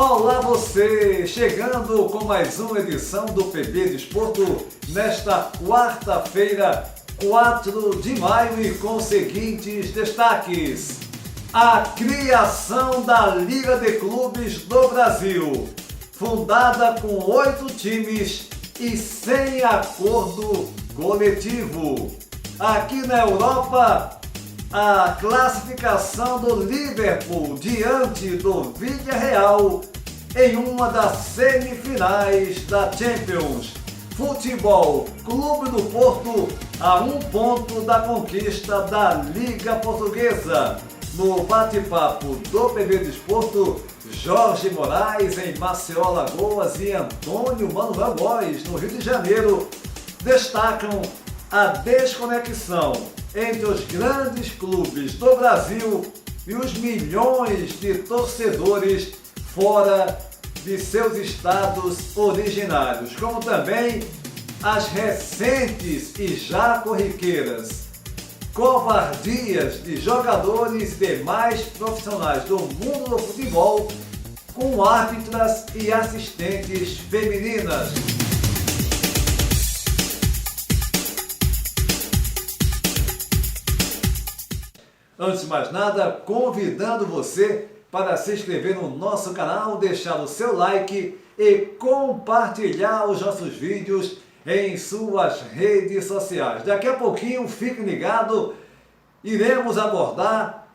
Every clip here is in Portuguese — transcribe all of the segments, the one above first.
Olá você, chegando com mais uma edição do PB Desporto nesta quarta-feira, 4 de maio e com os seguintes destaques. A criação da Liga de Clubes do Brasil, fundada com 8 times e sem acordo coletivo. Aqui na Europa, a classificação do Liverpool diante do Villarreal em uma das semifinais da Champions. Futebol, Clube do Porto a 1 ponto da conquista da Liga Portuguesa. No bate-papo do PB Desporto, Jorge Moraes em Maceió, Alagoas e Antônio Manuel Góes no Rio de Janeiro destacam a desconexão entre os grandes clubes do Brasil e os milhões de torcedores fora de seus estados originários, como também as recentes e já corriqueiras covardias de jogadores e demais profissionais do mundo do futebol com árbitras e assistentes femininas. Antes de mais nada, convidando você para se inscrever no nosso canal, deixar o seu like e compartilhar os nossos vídeos em suas redes sociais. Daqui a pouquinho, fique ligado, iremos abordar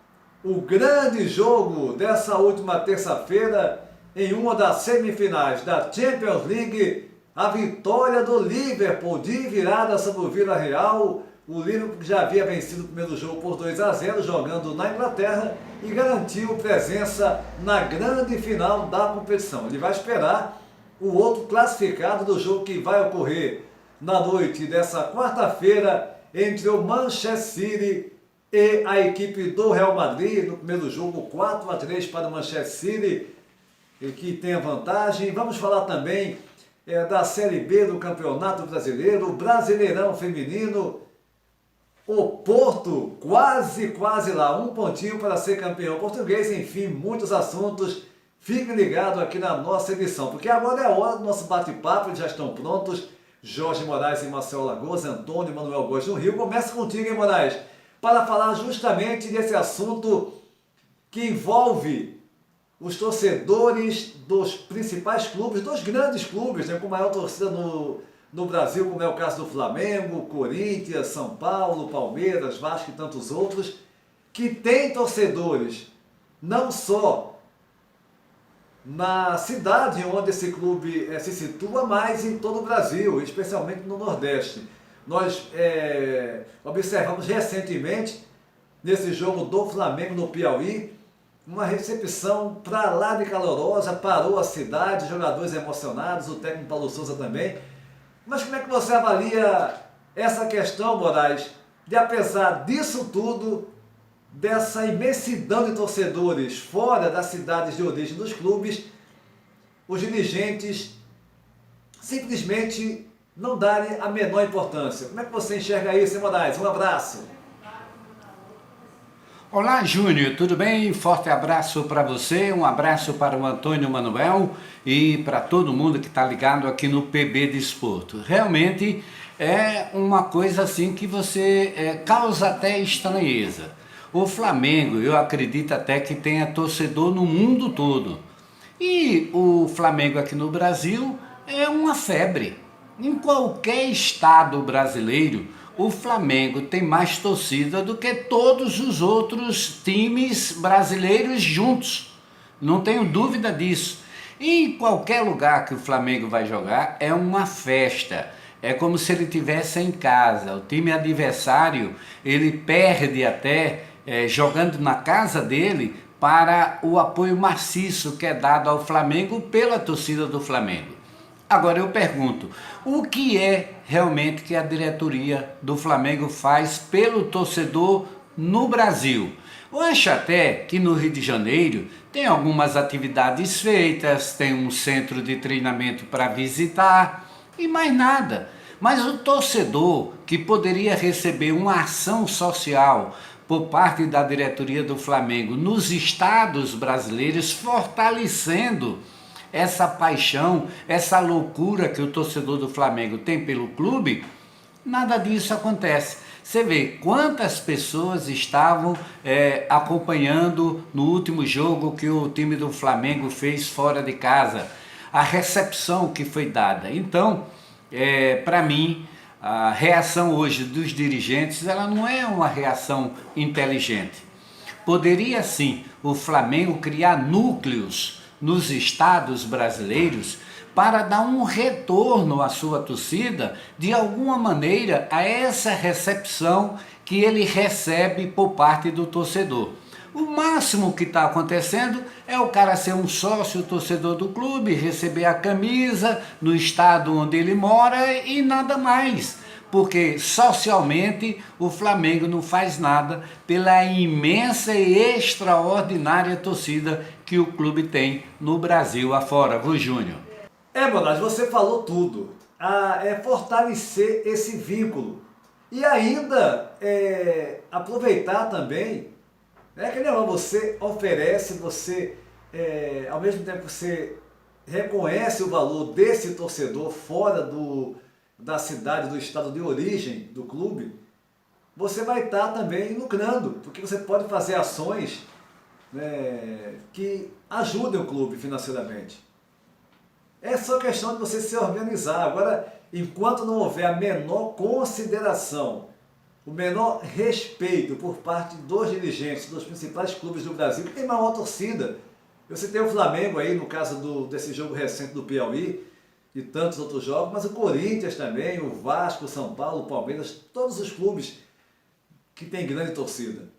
o grande jogo dessa última terça-feira em uma das semifinais da Champions League, a vitória do Liverpool de virada sobre o Villarreal. O Liverpool já havia vencido o primeiro jogo por 2-0, jogando na Inglaterra, e garantiu presença na grande final da competição. Ele vai esperar o outro classificado do jogo que vai ocorrer na noite dessa quarta-feira entre o Manchester City e a equipe do Real Madrid. No primeiro jogo, 4-3 para o Manchester City, que tem a vantagem. Vamos falar também da Série B do Campeonato Brasileiro, o Brasileirão Feminino. O Porto quase lá, 1 pontinho para ser campeão português. Enfim, muitos assuntos. Fiquem ligados aqui na nossa edição, porque agora é a hora do nosso bate-papo. Eles já estão prontos. Jorge Moraes em Maceió, Alagoas, Antônio Manuel Góes no Rio. Começa contigo, hein, Moraes, para falar justamente desse assunto que envolve os torcedores dos principais clubes, dos grandes clubes, né, com maior torcida no Brasil, como é o caso do Flamengo, Corinthians, São Paulo, Palmeiras, Vasco e tantos outros, que têm torcedores não só na cidade onde esse clube se situa, mas em todo o Brasil, especialmente no Nordeste. Nós observamos recentemente, nesse jogo do Flamengo no Piauí, uma recepção para lá de calorosa, parou a cidade, jogadores emocionados, o técnico Paulo Souza também. Mas como é que você avalia essa questão, Moraes, de apesar disso tudo, dessa imensidão de torcedores fora das cidades de origem dos clubes, os dirigentes simplesmente não darem a menor importância? Como é que você enxerga isso, hein, Moraes? Um abraço. Olá, Júnior, tudo bem? Forte abraço para você, um abraço para o Antônio Manuel e para todo mundo que está ligado aqui no PB Desporto. Realmente é uma coisa assim que você causa até estranheza. O Flamengo, eu acredito até que tenha torcedor no mundo todo. E o Flamengo aqui no Brasil é uma febre. Em qualquer estado brasileiro, o Flamengo tem mais torcida do que todos os outros times brasileiros juntos. Não tenho dúvida disso. E em qualquer lugar que o Flamengo vai jogar é uma festa. É como se ele estivesse em casa. O time adversário, ele perde até jogando na casa dele para o apoio maciço que é dado ao Flamengo pela torcida do Flamengo. Agora eu pergunto, o que é realmente que a diretoria do Flamengo faz pelo torcedor no Brasil? Eu acho até que no Rio de Janeiro tem algumas atividades feitas, tem um centro de treinamento para visitar e mais nada. Mas o torcedor que poderia receber uma ação social por parte da diretoria do Flamengo nos estados brasileiros, fortalecendo essa paixão, essa loucura que o torcedor do Flamengo tem pelo clube, nada disso acontece. Você vê quantas pessoas estavam acompanhando no último jogo que o time do Flamengo fez fora de casa, a recepção que foi dada. Então, para mim, a reação hoje dos dirigentes, ela não é uma reação inteligente. Poderia sim o Flamengo criar núcleos nos estados brasileiros para dar um retorno à sua torcida, de alguma maneira, a essa recepção que ele recebe por parte do torcedor. O máximo que está acontecendo é o cara ser um sócio torcedor do clube, receber a camisa no estado onde ele mora e nada mais. Porque socialmente o Flamengo não faz nada pela imensa e extraordinária torcida que o clube tem no Brasil afora, viu, Júnior? Bonatti, você falou tudo. É fortalecer esse vínculo. E ainda aproveitar também, que nem você oferece, você, ao mesmo tempo que você reconhece o valor desse torcedor fora da cidade, do estado de origem do clube, você vai estar também lucrando, porque você pode fazer ações que ajudem o clube financeiramente. É só questão de você se organizar. Agora, enquanto não houver a menor consideração, o menor respeito por parte dos dirigentes dos principais clubes do Brasil, que tem maior torcida. Eu citei o Flamengo aí, no caso desse jogo recente do Piauí, e tantos outros jogos, mas o Corinthians também, o Vasco, o São Paulo, o Palmeiras, todos os clubes que têm grande torcida.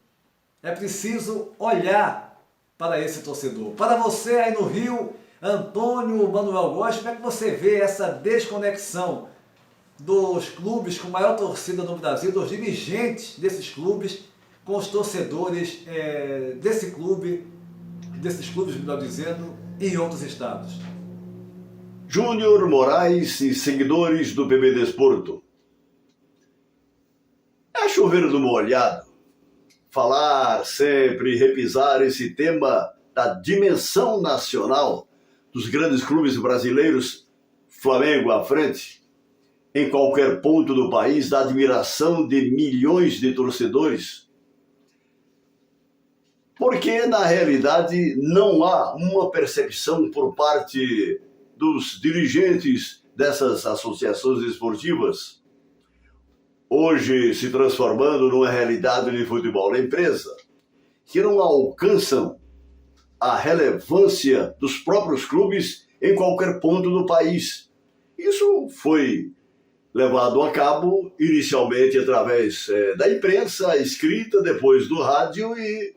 É preciso olhar para esse torcedor. Para você aí no Rio, Antônio Manuel Góes, como é que você vê essa desconexão dos clubes com maior torcida no Brasil, dos dirigentes desses clubes, com os torcedores desses clubes, melhor dizendo, em outros estados? Júnior Moraes e seguidores do PB Desporto. É chover no molhado falar sempre, repisar esse tema da dimensão nacional dos grandes clubes brasileiros, Flamengo à frente, em qualquer ponto do país, da admiração de milhões de torcedores. Porque, na realidade, não há uma percepção por parte dos dirigentes dessas associações esportivas, hoje se transformando numa realidade de futebol da empresa, que não alcançam a relevância dos próprios clubes em qualquer ponto do país. Isso foi levado a cabo inicialmente através da imprensa escrita, depois do rádio e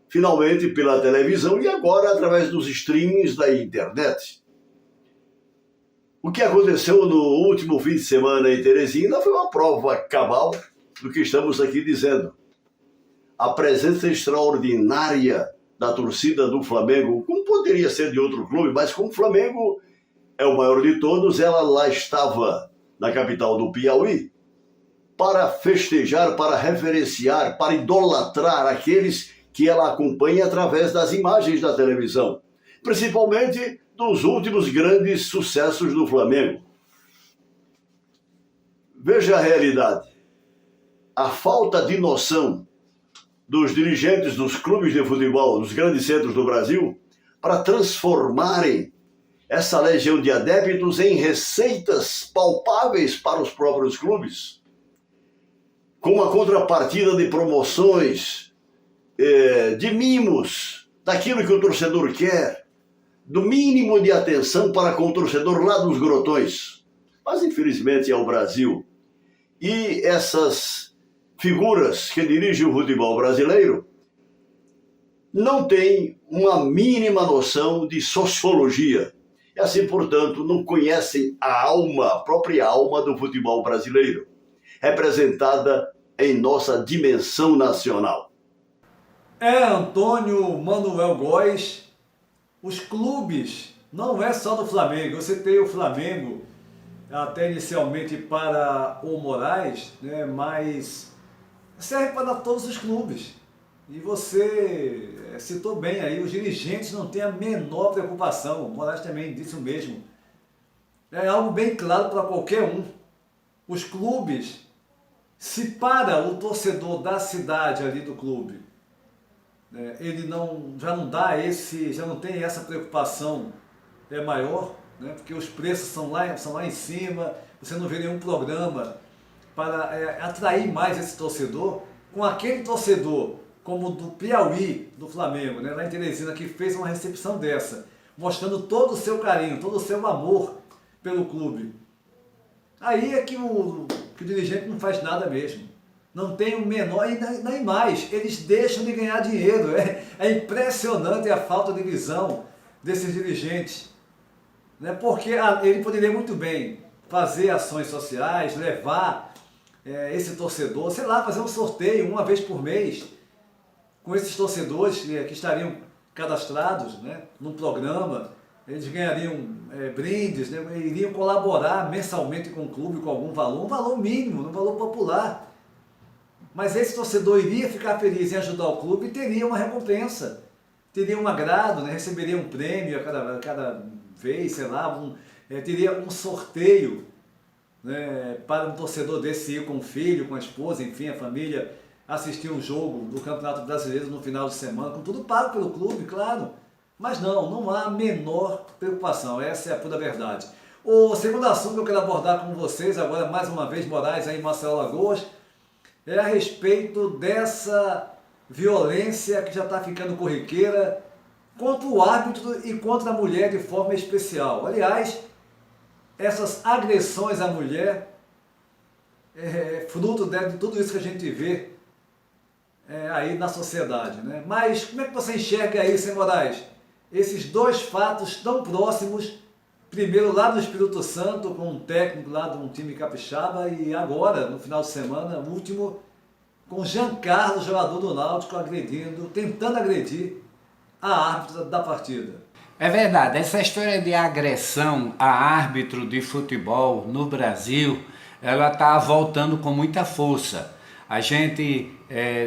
finalmente pela televisão e agora através dos streamings da internet. O que aconteceu no último fim de semana em Teresina foi uma prova cabal do que estamos aqui dizendo. A presença extraordinária da torcida do Flamengo, como poderia ser de outro clube, mas como o Flamengo é o maior de todos, ela lá estava na capital do Piauí para festejar, para reverenciar, para idolatrar aqueles que ela acompanha através das imagens da televisão, principalmente dos últimos grandes sucessos do Flamengo. Veja a realidade. A falta de noção dos dirigentes dos clubes de futebol, dos grandes centros do Brasil, para transformarem essa legião de adeptos em receitas palpáveis para os próprios clubes, com a contrapartida de promoções, de mimos, daquilo que o torcedor quer, do mínimo de atenção para com o torcedor lá dos grotões. Mas, infelizmente, é o Brasil. E essas figuras que dirigem o futebol brasileiro não têm uma mínima noção de sociologia. E assim, portanto, não conhecem a própria alma do futebol brasileiro, representada em nossa dimensão nacional. Antônio Manuel Góes, os clubes, não é só do Flamengo. Eu citei o Flamengo até inicialmente para o Moraes, mas serve para todos os clubes. E você citou bem aí, os dirigentes não têm a menor preocupação, o Moraes também disse o mesmo. É algo bem claro para qualquer um. Os clubes, se para o torcedor da cidade ali do clube, ele já não dá já não tem essa preocupação maior, né? Porque os preços são lá em cima, você não vê nenhum programa para atrair mais esse torcedor, com aquele torcedor como o do Piauí, do Flamengo, né? Lá em Teresina, que fez uma recepção dessa, mostrando todo o seu carinho, todo o seu amor pelo clube. Aí é que o dirigente não faz nada mesmo. Não tem o menor, e nem mais, eles deixam de ganhar dinheiro. É impressionante a falta de visão desses dirigentes. Né? Porque ele poderia muito bem fazer ações sociais, levar esse torcedor, sei lá, fazer um sorteio uma vez por mês com esses torcedores que estariam cadastrados, né, num programa. Eles ganhariam brindes, né, iriam colaborar mensalmente com o clube com algum valor, um valor mínimo, um valor popular. Mas esse torcedor iria ficar feliz em ajudar o clube e teria uma recompensa, teria um agrado, né, receberia um prêmio a cada vez, sei lá, teria um sorteio, né, para um torcedor desse ir com o filho, com a esposa, enfim, a família, assistir um jogo do Campeonato Brasileiro no final de semana, com tudo pago pelo clube, claro. Mas não há a menor preocupação, essa é a pura verdade. O segundo assunto que eu quero abordar com vocês, agora mais uma vez, Moraes, aí em Maceió, Alagoas, é a respeito dessa violência que já está ficando corriqueira contra o árbitro e contra a mulher de forma especial. Aliás, essas agressões à mulher fruto de tudo isso que a gente vê aí na sociedade, né? Mas como é que você enxerga isso, hein, Moraes? Esses dois fatos tão próximos, primeiro lá no Espírito Santo, com um técnico lá de um time capixaba, e agora, no final de semana, o último, com Jean Carlos, jogador do Náutico, tentando agredir a árbitra da partida. É verdade, essa história de agressão a árbitro de futebol no Brasil, ela está voltando com muita força. A gente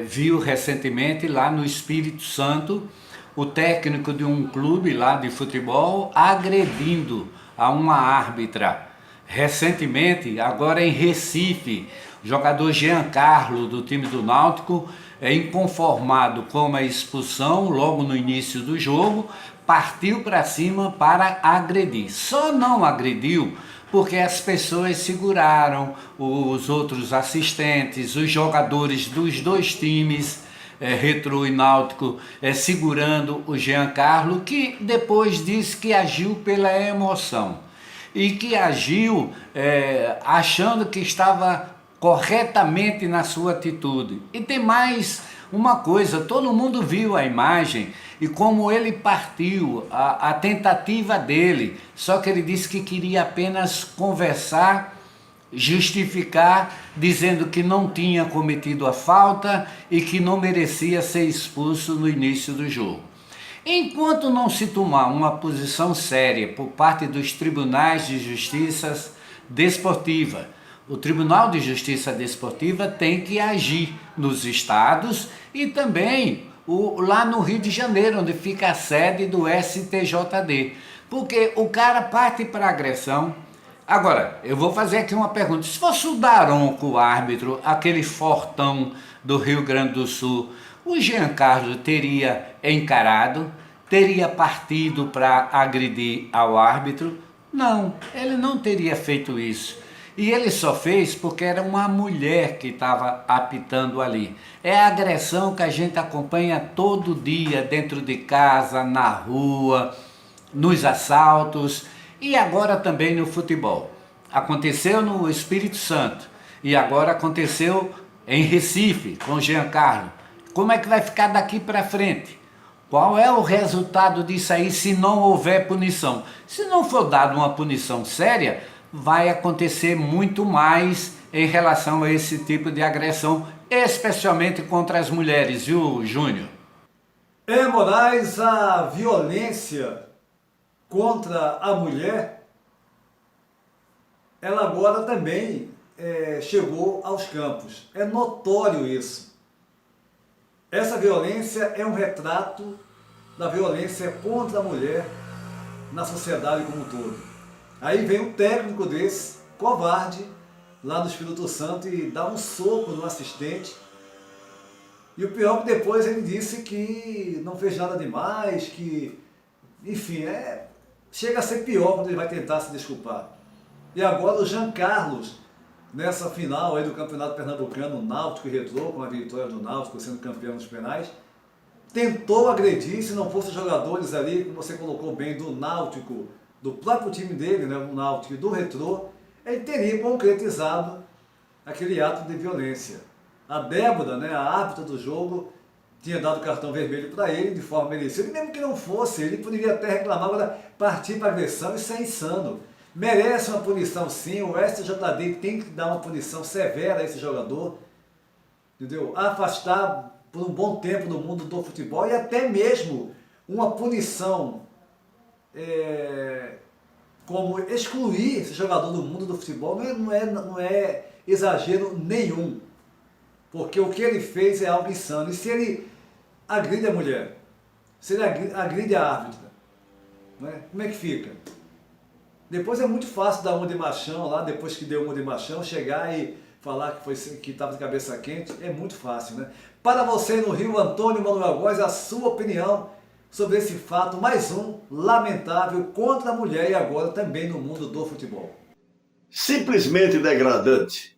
viu recentemente lá no Espírito Santo o técnico de um clube lá de futebol agredindo a uma árbitra. Recentemente, agora em Recife, o jogador Jean Carlos do time do Náutico, inconformado com a expulsão logo no início do jogo, partiu para cima para agredir. Só não agrediu porque as pessoas seguraram, os outros assistentes, os jogadores dos dois times, Retrô e Náutico, segurando o Jean Carlos, que depois disse que agiu pela emoção e que agiu achando que estava corretamente na sua atitude. E tem mais uma coisa, todo mundo viu a imagem e como ele partiu, a tentativa dele, só que ele disse que queria apenas conversar, justificar, dizendo que não tinha cometido a falta e que não merecia ser expulso no início do jogo. Enquanto não se tomar uma posição séria por parte dos tribunais de justiça desportiva, o Tribunal de Justiça Desportiva tem que agir nos estados e também lá no Rio de Janeiro, onde fica a sede do STJD, porque o cara parte para agressão. Agora, eu vou fazer aqui uma pergunta: se fosse o Daronco, o árbitro, aquele fortão do Rio Grande do Sul, o Jean Carlos teria encarado, teria partido para agredir ao árbitro? Não, ele não teria feito isso. E ele só fez porque era uma mulher que estava apitando ali. É a agressão que a gente acompanha todo dia, dentro de casa, na rua, nos assaltos e agora também no futebol. Aconteceu no Espírito Santo e agora aconteceu em Recife, com Jean Carlos. Como é que vai ficar daqui para frente? Qual é o resultado disso aí se não houver punição? Se não for dada uma punição séria, vai acontecer muito mais em relação a esse tipo de agressão, especialmente contra as mulheres, viu, Júnior? Moraes, a violência contra a mulher, ela agora também chegou aos campos. É notório isso. Essa violência é um retrato da violência contra a mulher na sociedade como um todo. Aí vem um técnico desse, covarde, lá no Espírito Santo e dá um soco no assistente. E o pior é que depois ele disse que não fez nada demais, que, enfim, chega a ser pior quando ele vai tentar se desculpar. E agora o Jean Carlos, nessa final aí do Campeonato Pernambucano, Náutico e Retrô, com a vitória do Náutico sendo campeão nos penais, tentou agredir, se não fossem os jogadores ali, como você colocou bem, do Náutico, do próprio time dele, né, do Náutico e do Retrô, ele teria concretizado aquele ato de violência. A Débora, né, a árbitra do jogo, tinha dado cartão vermelho para ele de forma merecida, e mesmo que não fosse, ele poderia até reclamar, agora partir para agressão, isso é insano. Merece uma punição sim, o STJD tem que dar uma punição severa a esse jogador, entendeu? Afastar por um bom tempo do mundo do futebol e até mesmo uma punição como excluir esse jogador do mundo do futebol não é exagero nenhum, porque o que ele fez é algo insano. E se ele agride a mulher, se ele agride a árbitra, né? Como é que fica? Depois é muito fácil dar uma de machão lá, depois que deu uma de machão, chegar e falar que estava de cabeça quente, é muito fácil, né? Para você no Rio, Antônio Manuel Góes, a sua opinião sobre esse fato, mais um, lamentável, contra a mulher e agora também no mundo do futebol. Simplesmente degradante.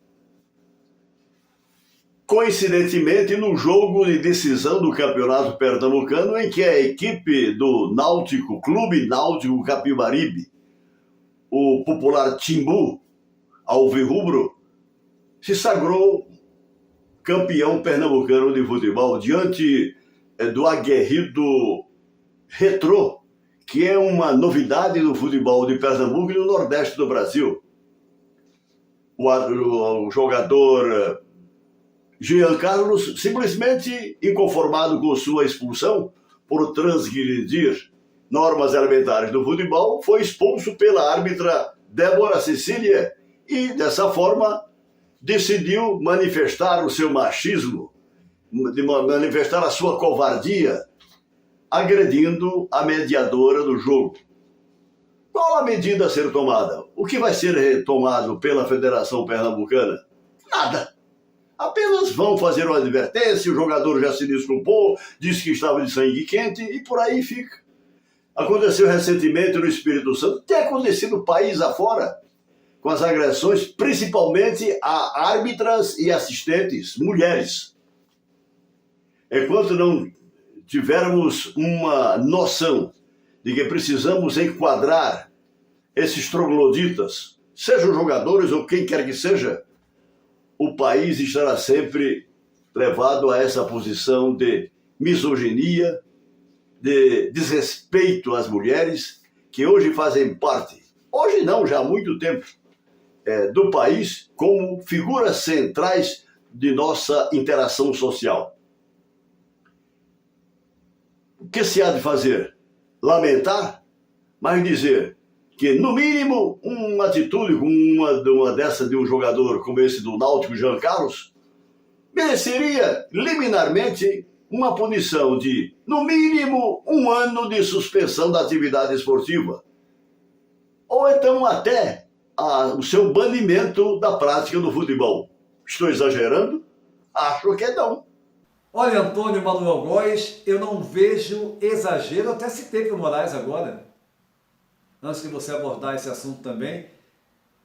Coincidentemente, no jogo de decisão do Campeonato Pernambucano, em que a equipe do Náutico, Clube Náutico Capibaribe, o popular Timbu, alvirrubro, se sagrou campeão pernambucano de futebol diante do aguerrido Retrô, que é uma novidade do futebol de Pernambuco e do Nordeste do Brasil. O jogador Jean Carlos, simplesmente inconformado com sua expulsão por transgredir normas elementares do futebol, foi expulso pela árbitra Débora Cecília e, dessa forma, decidiu manifestar o seu machismo, manifestar a sua covardia, agredindo a mediadora do jogo. Qual a medida a ser tomada? O que vai ser tomado pela Federação Pernambucana? Nada. Apenas vão fazer uma advertência, o jogador já se desculpou, disse que estava de sangue quente e por aí fica. Aconteceu recentemente no Espírito Santo, tem acontecido o país afora, com as agressões principalmente a árbitras e assistentes, mulheres. Enquanto não tivermos uma noção de que precisamos enquadrar esses trogloditas, sejam jogadores ou quem quer que seja, o país estará sempre levado a essa posição de misoginia, de desrespeito às mulheres, que hoje fazem parte, hoje não, já há muito tempo, do país como figuras centrais de nossa interação social. O que se há de fazer? Lamentar, mas dizer que, no mínimo, uma atitude como uma dessa de um jogador como esse do Náutico, Jean Carlos, mereceria liminarmente uma punição de, no mínimo, 1 ano de suspensão da atividade esportiva. Ou então até o seu banimento da prática do futebol. Estou exagerando? Acho que não. Olha, Antônio Manuel Góes, eu não vejo exagero, até citei para o Moraes agora, antes de você abordar esse assunto também,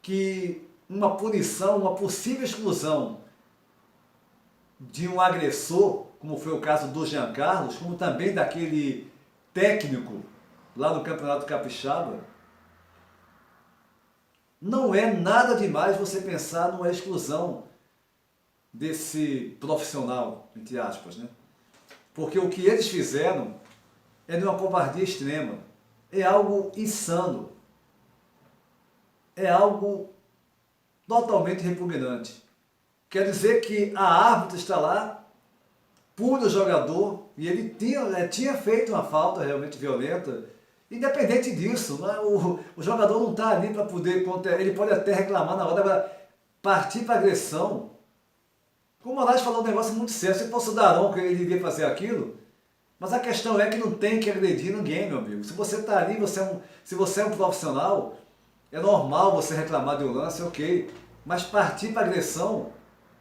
que uma punição, uma possível exclusão de um agressor, como foi o caso do Jean Carlos, como também daquele técnico lá no Campeonato Capixaba, não é nada demais você pensar numa exclusão desse profissional, entre aspas, né? Porque o que eles fizeram é de uma covardia extrema, é algo insano, é algo totalmente repugnante. Quer dizer que a árbitra está lá, pune o jogador, e ele tinha feito uma falta realmente violenta. Independente disso, o jogador não está ali para poder, ele pode até reclamar na hora, agora partir para agressão, O Moraes falou um negócio muito sério. Se fosse o Daron que ele iria fazer aquilo, mas a questão é que não tem que agredir ninguém, meu amigo. Se você está ali, se você é um profissional, é normal você reclamar de um lance, ok. Mas partir para agressão,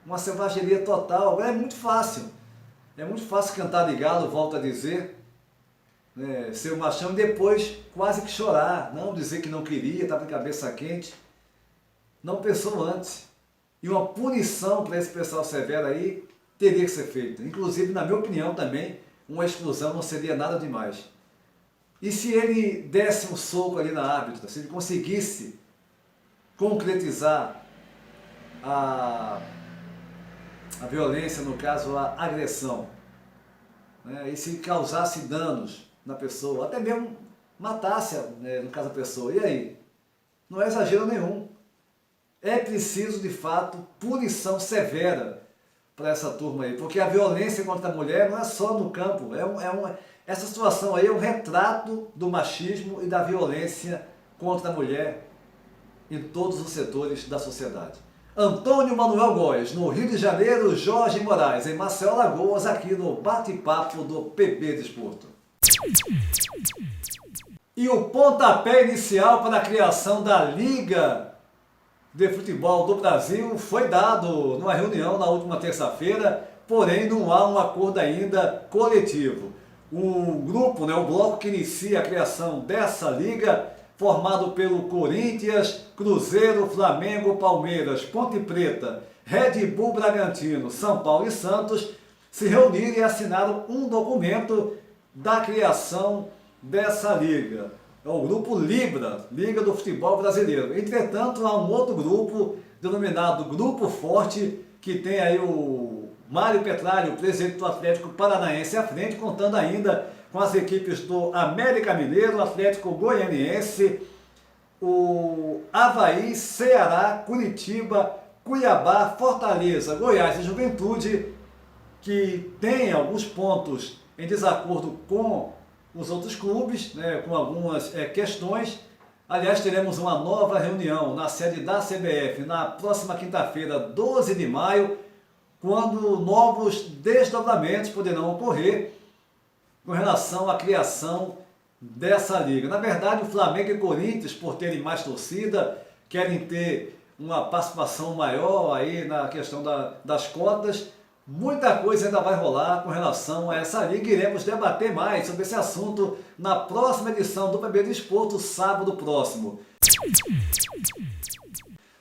uma selvageria total, é muito fácil. É muito fácil cantar de galo, volto a dizer, né, ser o machão e depois quase que chorar, não dizer que não queria, estava de cabeça quente. Não pensou antes. E uma punição para esse pessoal severo aí teria que ser feita. Inclusive, na minha opinião também, uma exclusão não seria nada demais. E se ele desse um soco ali na árbitra, se ele conseguisse concretizar a violência, no caso a agressão, né, e se causasse danos na pessoa, até mesmo matasse, né, no caso a pessoa, e aí? Não é exagero nenhum. É preciso, de fato, punição severa para essa turma aí, porque a violência contra a mulher não é só no campo, essa situação aí é um retrato do machismo e da violência contra a mulher em todos os setores da sociedade. Antônio Manuel Góes, no Rio de Janeiro, Jorge Moraes, em Maceió, Alagoas, aqui no Bate-Papo do PB Desporto. E o pontapé inicial para a criação da Liga de Futebol do Brasil foi dado numa reunião na última terça-feira, porém não há um acordo ainda coletivo. O grupo, né, o bloco que inicia a criação dessa liga, formado pelo Corinthians, Cruzeiro, Flamengo, Palmeiras, Ponte Preta, Red Bull Bragantino, São Paulo e Santos, se reuniram e assinaram um documento da criação dessa liga. É o grupo Libra, Liga do Futebol Brasileiro. Entretanto, há um outro grupo, denominado Grupo Forte, que tem aí o Mário Petralha, o presidente do Atlético Paranaense, à frente, contando ainda com as equipes do América Mineiro, Atlético Goianiense, o Avaí, Ceará, Curitiba, Cuiabá, Fortaleza, Goiás e Juventude, que tem alguns pontos em desacordo com os outros clubes, né, com algumas questões. Aliás, teremos uma nova reunião na sede da CBF na próxima quinta-feira, 12 de maio, quando novos desdobramentos poderão ocorrer com relação à criação dessa liga. Na verdade, o Flamengo e Corinthians, por terem mais torcida, querem ter uma participação maior aí na questão das cotas. Muita coisa ainda vai rolar com relação a essa liga. Iremos debater mais sobre esse assunto na próxima edição do PB Desporto, sábado próximo.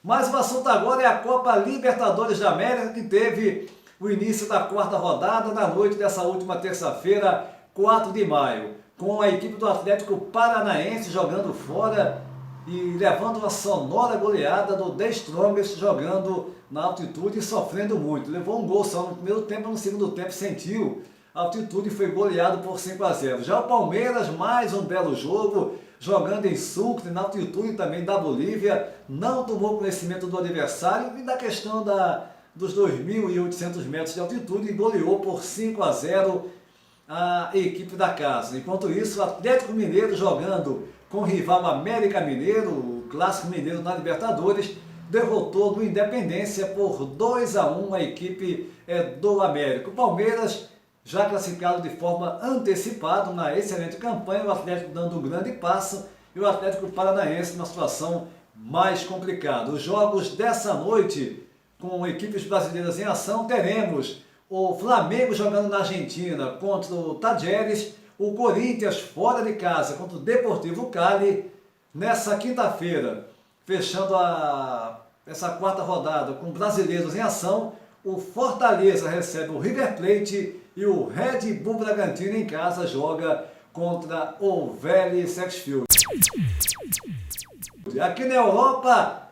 Mas o assunto agora é a Copa Libertadores da América, que teve o início da quarta rodada na noite dessa última terça-feira, 4 de maio, com a equipe do Atlético Paranaense jogando fora e levando uma sonora goleada do The Strongest, jogando na altitude e sofrendo muito. Levou um gol só no primeiro tempo, no segundo tempo sentiu a altitude e foi goleado por 5-0. Já o Palmeiras, mais um belo jogo, jogando em Sucre, na altitude também da Bolívia, não tomou conhecimento do adversário e da questão dos 2.800 metros de altitude e goleou por 5-0 a equipe da casa. Enquanto isso, o Atlético Mineiro jogando com o rival América Mineiro, o clássico mineiro na Libertadores, derrotou do Independência por 2-1 a equipe do América. O Palmeiras já classificado de forma antecipada, uma excelente campanha, o Atlético dando um grande passo e o Atlético Paranaense numa situação mais complicada. Os jogos dessa noite, com equipes brasileiras em ação, teremos o Flamengo jogando na Argentina contra o Tajeres, o Corinthians fora de casa contra o Deportivo Cali, nessa quinta-feira, fechando essa quarta rodada com brasileiros em ação, o Fortaleza recebe o River Plate e o Red Bull Bragantino em casa joga contra o Vélez Sarsfield. Aqui na Europa,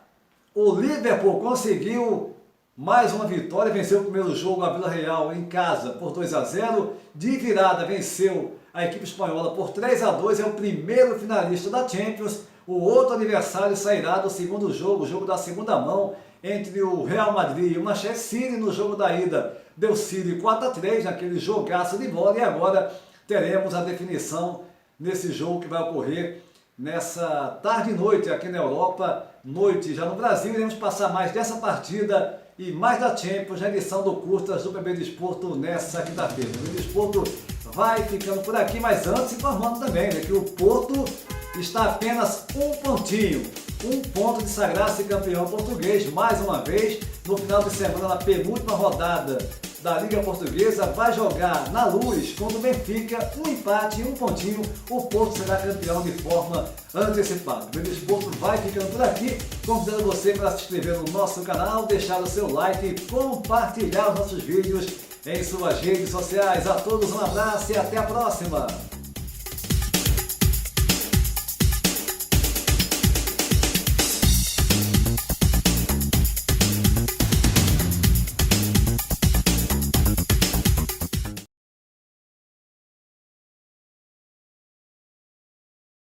o Liverpool conseguiu mais uma vitória, venceu o primeiro jogo a Vila Real em casa por 2-0, de virada venceu a equipe espanhola por 3-2, é o primeiro finalista da Champions. O outro adversário sairá do segundo jogo, o jogo da segunda mão, entre o Real Madrid e o Manchester City. No jogo da ida deu City 4-3, naquele jogaço de bola, e agora teremos a definição nesse jogo que vai ocorrer nessa tarde e noite aqui na Europa, noite já no Brasil. Iremos passar mais dessa partida e mais da Champions na edição do Curtas do PB Desporto nessa quinta-feira. O PB Desporto vai ficando por aqui, mas antes informando também, né, que o Porto está apenas um pontinho, um ponto de sagrar-se campeão português mais uma vez. No final de semana, na penúltima rodada da Liga Portuguesa, vai jogar na Luz contra o Benfica, um empate e um pontinho, o Porto será campeão de forma antecipada. O PB Desporto vai ficando por aqui, convidando você para se inscrever no nosso canal, deixar o seu like e compartilhar os nossos vídeos em suas redes sociais. A todos um abraço e até a próxima!